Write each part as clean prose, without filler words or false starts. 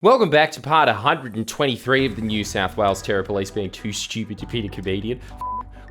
Welcome back to part 123 of the New South Wales Terror Police being too stupid to be a comedian.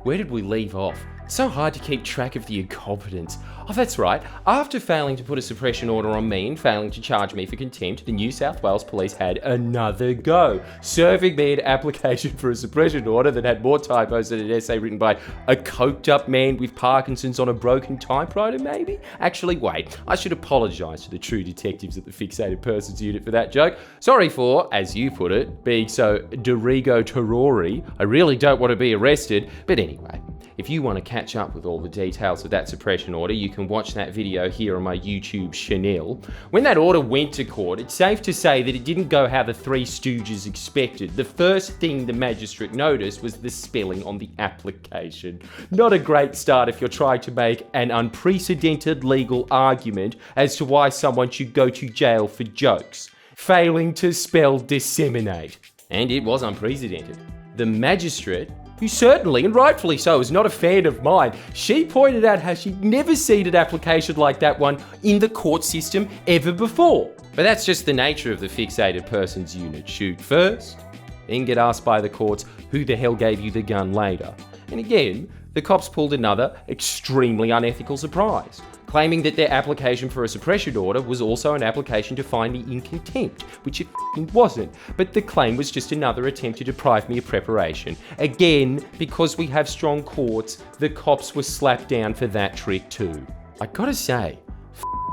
Where did we leave off? It's so hard to keep track of the incompetence. Oh, that's right. After failing to put a suppression order on me and failing to charge me for contempt, the New South Wales Police had another go, serving me an application for a suppression order that had more typos than an essay written by a coked-up man with Parkinson's on a broken typewriter, maybe? Actually, wait. I should apologise to the true detectives at the Fixated Persons Unit for that joke. Sorry for, as you put it, being so derogatory. I really don't want to be arrested, but anyway. If you want to catch up with all the details of that suppression order, you can watch that video here on my YouTube channel. When that order went to court, it's safe to say that it didn't go how the Three Stooges expected. The first thing the magistrate noticed was the spelling on the application. Not a great start if you're trying to make an unprecedented legal argument as to why someone should go to jail for jokes. Failing to spell disseminate. And it was unprecedented. The magistrate, who certainly, and rightfully so, is not a fan of mine, she pointed out how she'd never seen an application like that one in the court system ever before. But that's just the nature of the Fixated Persons Unit. Shoot first, then get asked by the courts who the hell gave you the gun later. And again, the cops pulled another extremely unethical surprise, claiming that their application for a suppression order was also an application to find me in contempt, which it wasn't, but the claim was just another attempt to deprive me of preparation. Again, because we have strong courts, the cops were slapped down for that trick too. I gotta say,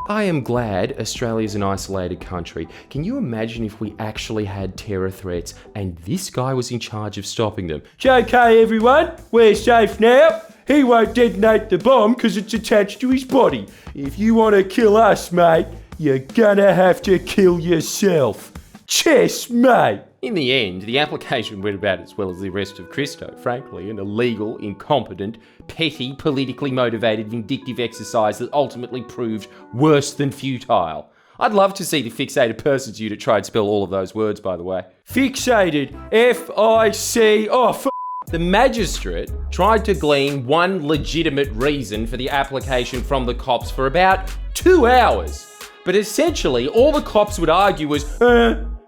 I am glad Australia's an isolated country. Can you imagine if we actually had terror threats and this guy was in charge of stopping them? It's okay everyone, we're safe now. He won't detonate the bomb because it's attached to his body. If you want to kill us, mate, you're gonna have to kill yourself. Chess, mate. In the end, the application went about as well as the arrest of Christo, frankly, an illegal, incompetent, petty, politically motivated, vindictive exercise that ultimately proved worse than futile. I'd love to see the Fixated Persons Unit try and spell all of those words, by the way. Fixated, F-I-C, The magistrate tried to glean one legitimate reason for the application from the cops for about 2 hours. But essentially, all the cops would argue was,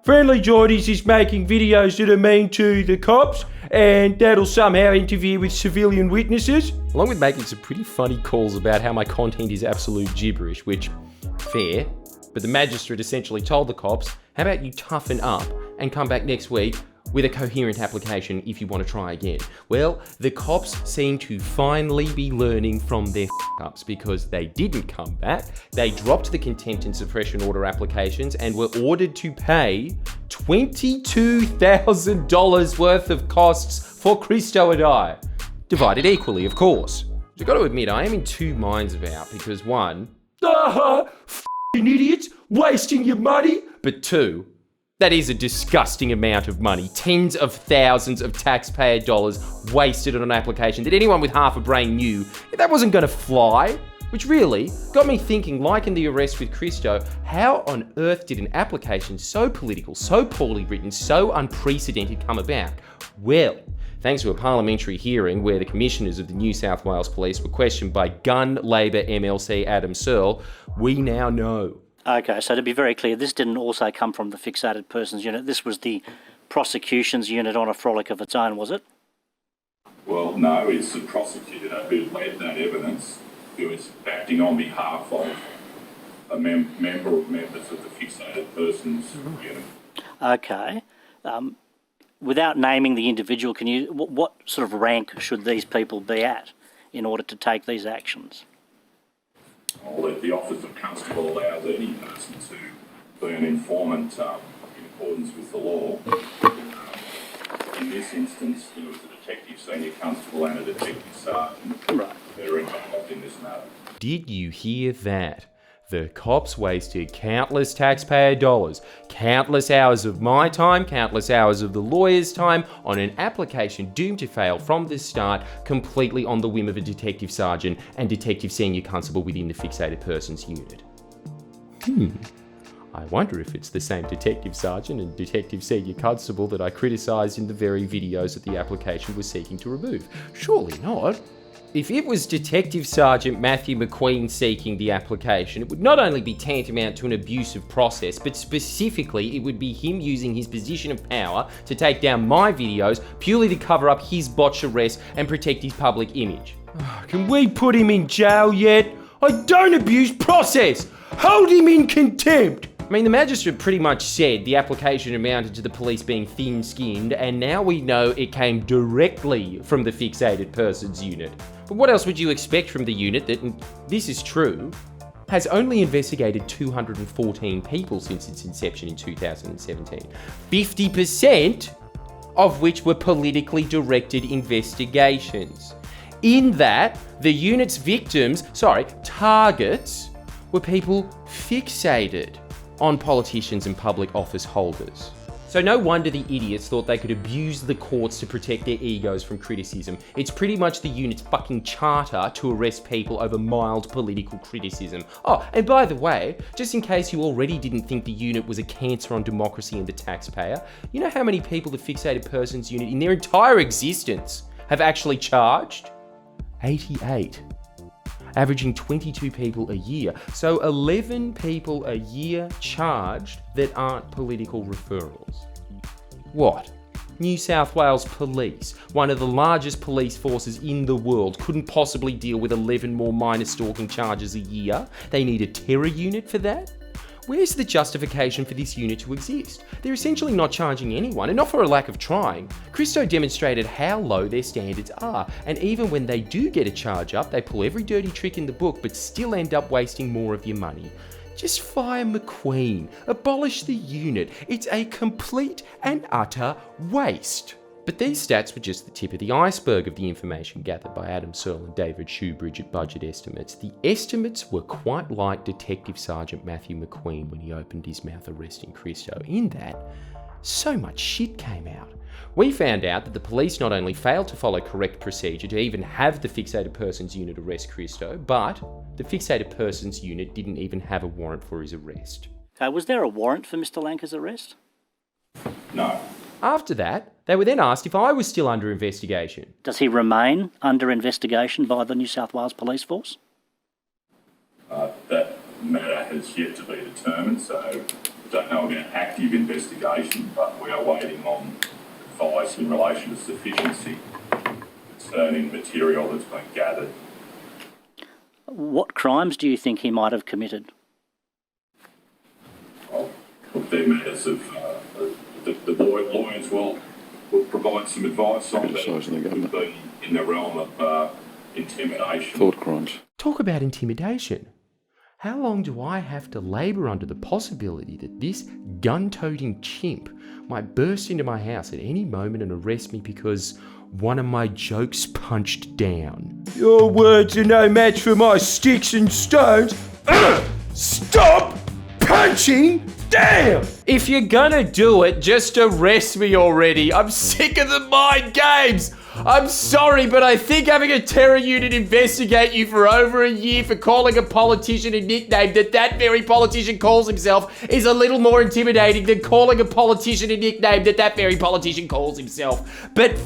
friendlyjordies is making videos that are mean to the cops, and that'll somehow interfere with civilian witnesses. Along with making some pretty funny calls about how my content is absolute gibberish, which, fair, but the magistrate essentially told the cops, how about you toughen up and come back next week with a coherent application if you want to try again. Well, the cops seem to finally be learning from their f***ups because they didn't come back. They dropped the contempt and suppression order applications and were ordered to pay $22,000 worth of costs for Christo and I. Divided equally, of course. I've got to admit, I am in two minds about because one, f***ing idiots, wasting your money. But two, that is a disgusting amount of money. Tens of thousands of taxpayer dollars wasted on an application that anyone with half a brain knew that wasn't going to fly. Which really got me thinking, like in the arrest with Christo, how on earth did an application so political, so poorly written, so unprecedented come about? Well, thanks to a parliamentary hearing where the commissioners of the New South Wales Police were questioned by Gun Labor MLC Adam Searle, we now know. Okay, so to be very clear, this didn't also come from the Fixated Persons Unit. This was the prosecution's unit on a frolic of its own, was it? Well, no, it's the prosecutor who led that evidence, who is acting on behalf of a members of the Fixated Persons Unit. Okay. Without naming the individual, can you what sort of rank should these people be at in order to take these actions? Well, the Office of Constable allows any person to be an informant in accordance with the law. In this instance, there was a detective senior constable and a detective sergeant that are involved in this matter. Did you hear that? The cops wasted countless taxpayer dollars, countless hours of my time, countless hours of the lawyer's time on an application doomed to fail from the start, completely on the whim of a detective sergeant and detective senior constable within the Fixated Persons Unit. I wonder if it's the same detective sergeant and detective senior constable that I criticised in the very videos that the application was seeking to remove. Surely not. If it was Detective Sergeant Matthew McQueen seeking the application, it would not only be tantamount to an abusive process, but specifically it would be him using his position of power to take down my videos purely to cover up his botched arrest and protect his public image. Can we put him in jail yet? I don't abuse process! Hold him in contempt! I mean, the magistrate pretty much said the application amounted to the police being thin-skinned, and now we know it came directly from the Fixated Persons Unit. But what else would you expect from the unit that, and this is true, has only investigated 214 people since its inception in 2017, 50% of which were politically directed investigations. In that, the unit's targets, were people fixated on politicians and public office holders. So no wonder the idiots thought they could abuse the courts to protect their egos from criticism. It's pretty much the unit's fucking charter to arrest people over mild political criticism. Oh, and by the way, just in case you already didn't think the unit was a cancer on democracy and the taxpayer, you know how many people the Fixated Persons Unit in their entire existence have actually charged? 88. Averaging 22 people a year. So 11 people a year charged that aren't political referrals. What? New South Wales Police, one of the largest police forces in the world, couldn't possibly deal with 11 more minor stalking charges a year? They need a terror unit for that? Where's the justification for this unit to exist? They're essentially not charging anyone, and not for a lack of trying. Christo demonstrated how low their standards are, and even when they do get a charge up, they pull every dirty trick in the book but still end up wasting more of your money. Just fire McQueen. Abolish the unit. It's a complete and utter waste. But these stats were just the tip of the iceberg of the information gathered by Adam Searle and David Shoebridge at Budget Estimates. The estimates were quite like Detective Sergeant Matthew McQueen when he opened his mouth arresting Christo, in that so much shit came out. We found out that the police not only failed to follow correct procedure to even have the Fixated Persons Unit arrest Christo, but the Fixated Persons Unit didn't even have a warrant for his arrest. Was there a warrant for Mr. Lanker's arrest? No. After that, they were then asked if I was still under investigation. Does he remain under investigation by the New South Wales Police Force? That matter has yet to be determined, so I don't know about active investigation, but we are waiting on advice in relation to sufficiency concerning material that's been gathered. What crimes do you think he might have committed? Well, they're matters of... The lawyers will provide some advice on that. It would be in the realm of intimidation. Thought crimes. Talk about intimidation. How long do I have to labour under the possibility that this gun-toting chimp might burst into my house at any moment and arrest me because one of my jokes punched down? Your words are no match for my sticks and stones. Stop punching down! If you're gonna do it, just arrest me already. I'm sick of the mind games. I'm sorry, but I think having a terror unit investigate you for over a year for calling a politician a nickname that very politician calls himself is a little more intimidating than calling a politician a nickname that very politician calls himself. But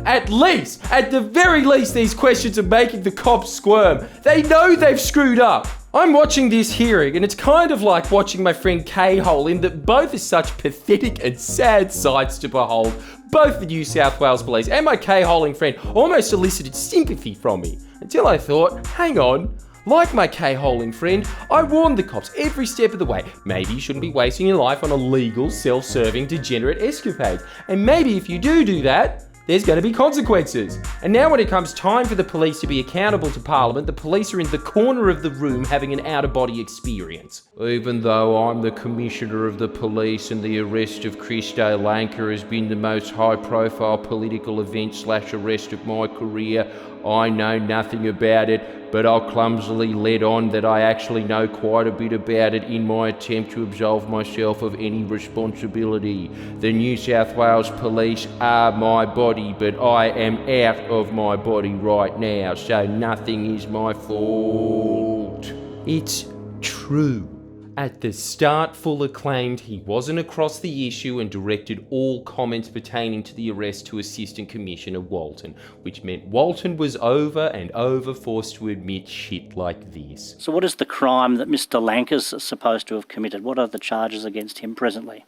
at the very least, these questions are making the cops squirm. They know they've screwed up. I'm watching this hearing, and it's kind of like watching my friend K-Hole, in that both are such pathetic and sad sights to behold. Both the New South Wales Police and my K-Holing friend almost elicited sympathy from me, until I thought, hang on, like my K-Holing friend, I warned the cops every step of the way. Maybe you shouldn't be wasting your life on illegal, self-serving, degenerate escapades. And maybe if you do that, there's going to be consequences. And now when it comes time for the police to be accountable to Parliament, the police are in the corner of the room having an out-of-body experience. Even though I'm the Commissioner of the Police and the arrest of Christo Lanker has been the most high-profile political event/arrest of my career, I know nothing about it, but I'll clumsily let on that I actually know quite a bit about it in my attempt to absolve myself of any responsibility. The New South Wales Police are my body, but I am out of my body right now, so nothing is my fault. It's true. At the start, Fuller claimed he wasn't across the issue and directed all comments pertaining to the arrest to Assistant Commissioner Walton, which meant Walton was over and over forced to admit shit like this. So what is the crime that Mr. Lanker's supposed to have committed? What are the charges against him presently?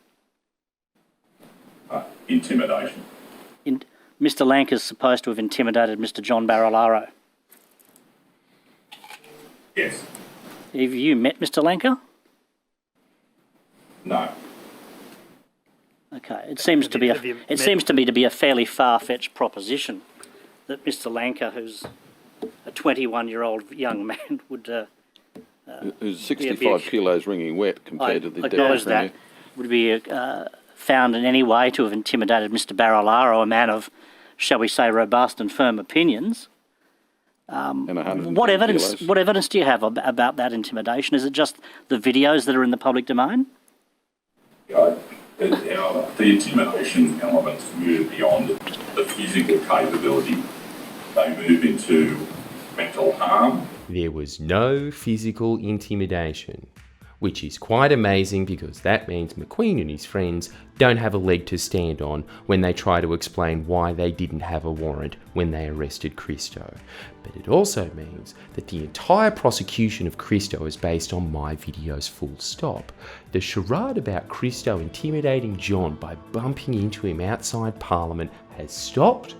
Intimidation. Mr. Lanker's supposed to have intimidated Mr. John Barilaro. Yes. Have you met Mr. Lanker? No. Okay, it seems to me to be a fairly far-fetched proposition that Mr. Lanker, who's a 21-year-old young man, would who's 65 kilos ringing wet compared to the acknowledge that would be found in any way to have intimidated Mr. Barilaro, a man of, shall we say, robust and firm opinions. And What evidence do you have about that intimidation? Is it just the videos that are in the public domain? The intimidation elements move beyond the physical capability. They move into mental harm. There was no physical intimidation, which is quite amazing because that means McQueen and his friends don't have a leg to stand on when they try to explain why they didn't have a warrant when they arrested Christo. But it also means that the entire prosecution of Christo is based on my videos full stop. The charade about Christo intimidating John by bumping into him outside Parliament has stopped.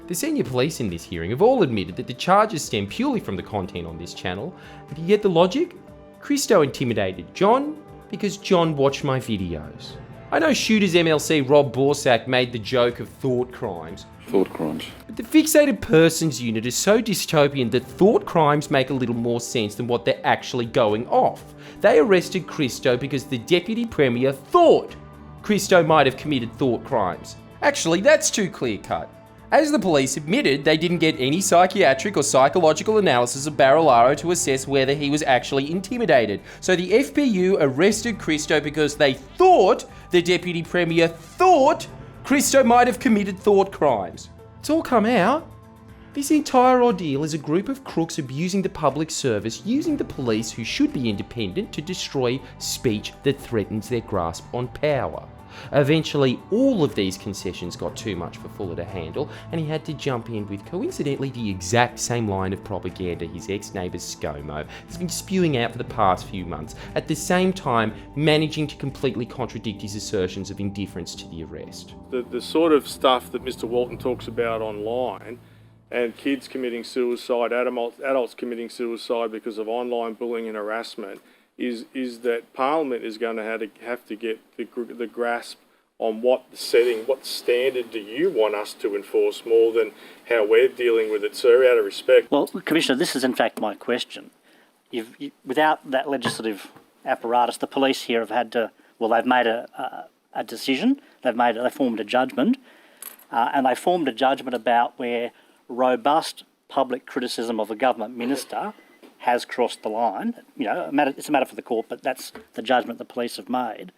The senior police in this hearing have all admitted that the charges stem purely from the content on this channel. And do you get the logic? Christo intimidated John because John watched my videos. I know Shooters MLC Rob Borsak made the joke of thought crimes. Thought crimes. But the Fixated Persons Unit is so dystopian that thought crimes make a little more sense than what they're actually going off. They arrested Christo because the Deputy Premier thought Christo might have committed thought crimes. Actually, that's too clear-cut. As the police admitted, they didn't get any psychiatric or psychological analysis of Barilaro to assess whether he was actually intimidated. So the FPU arrested Christo because they thought the Deputy Premier thought Christo might have committed thought crimes. It's all come out. This entire ordeal is a group of crooks abusing the public service, using the police, who should be independent, to destroy speech that threatens their grasp on power. Eventually, all of these concessions got too much for Fuller to handle, and he had to jump in with, coincidentally, the exact same line of propaganda his ex-neighbour ScoMo has been spewing out for the past few months, at the same time managing to completely contradict his assertions of indifference to the arrest. The sort of stuff that Mr. Walton talks about online, and kids committing suicide, adults committing suicide because of online bullying and harassment, is that Parliament is going to have to get the grasp on what standard do you want us to enforce more than how we're dealing with it, sir, out of respect. Well, Commissioner, this is in fact my question. Without that legislative apparatus, the police here have had to, well, they've made a decision, they formed a judgment, and they formed a judgment about where robust public criticism of a government minister has crossed the line. You know, it's a matter for the court, but that's the judgment the police have made.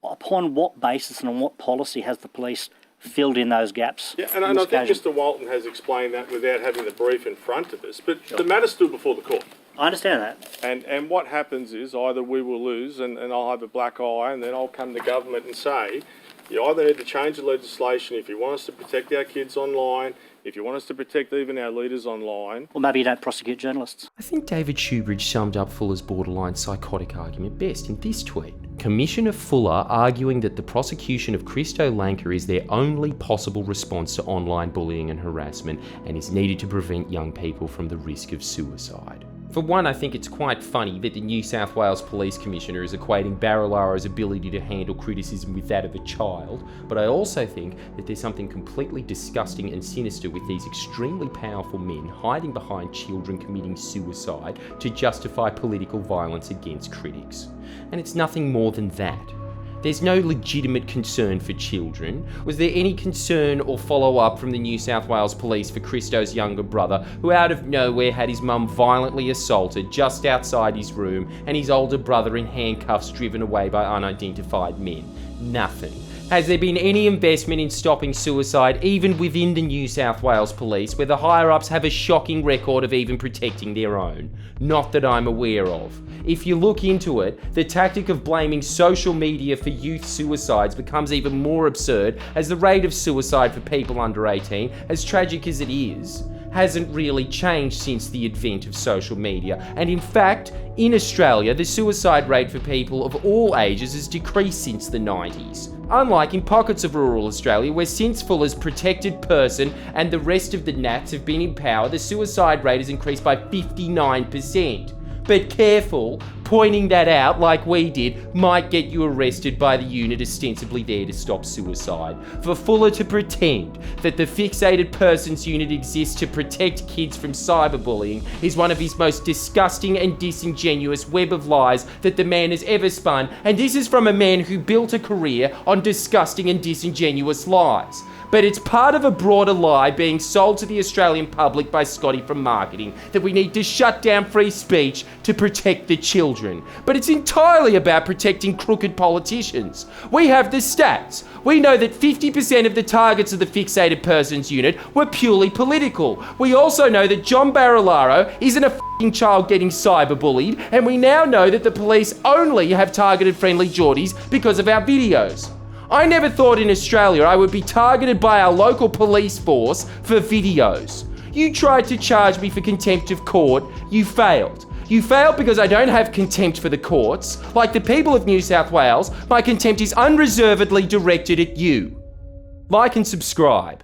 Upon what basis and on what policy has the police filled in those gaps? Yeah, and I think Mr. Walton has explained that without having the brief in front of us, but the matter's still before the court. I understand that. And what happens is either we will lose and I'll have a black eye, and then I'll come to government and say, you either need to change the legislation if you want us to protect our kids online, if you want us to protect even our leaders online. Or maybe you don't prosecute journalists. I think David Shoebridge summed up Fuller's borderline psychotic argument best in this tweet. Commissioner Fuller arguing that the prosecution of Christo Lanker is their only possible response to online bullying and harassment and is needed to prevent young people from the risk of suicide. For one, I think it's quite funny that the New South Wales Police Commissioner is equating Barilaro's ability to handle criticism with that of a child, but I also think that there's something completely disgusting and sinister with these extremely powerful men hiding behind children committing suicide to justify political violence against critics. And it's nothing more than that. There's no legitimate concern for children. Was there any concern or follow-up from the New South Wales Police for Christo's younger brother, who out of nowhere had his mum violently assaulted just outside his room and his older brother in handcuffs driven away by unidentified men? Nothing. Has there been any investment in stopping suicide even within the New South Wales Police, where the higher-ups have a shocking record of even protecting their own? Not that I'm aware of. If you look into it, the tactic of blaming social media for youth suicides becomes even more absurd, as the rate of suicide for people under 18, as tragic as it is, hasn't really changed since the advent of social media. And in fact, in Australia, the suicide rate for people of all ages has decreased since the 90s. Unlike in pockets of rural Australia, where since Fuller's protected person and the rest of the Nats have been in power, the suicide rate has increased by 59%. But careful, pointing that out like we did might get you arrested by the unit ostensibly there to stop suicide. For Fuller to pretend that the Fixated Persons Unit exists to protect kids from cyberbullying is one of his most disgusting and disingenuous web of lies that the man has ever spun, and this is from a man who built a career on disgusting and disingenuous lies. But it's part of a broader lie being sold to the Australian public by Scotty from marketing that we need to shut down free speech to protect the children. But it's entirely about protecting crooked politicians. We have the stats. We know that 50% of the targets of the Fixated Persons Unit were purely political. We also know that John Barilaro isn't a f***ing child getting cyberbullied, and we now know that the police only have targeted friendlyjordies because of our videos. I never thought in Australia I would be targeted by our local police force for videos. You tried to charge me for contempt of court, you failed. You failed because I don't have contempt for the courts. Like the people of New South Wales, my contempt is unreservedly directed at you. Like and subscribe.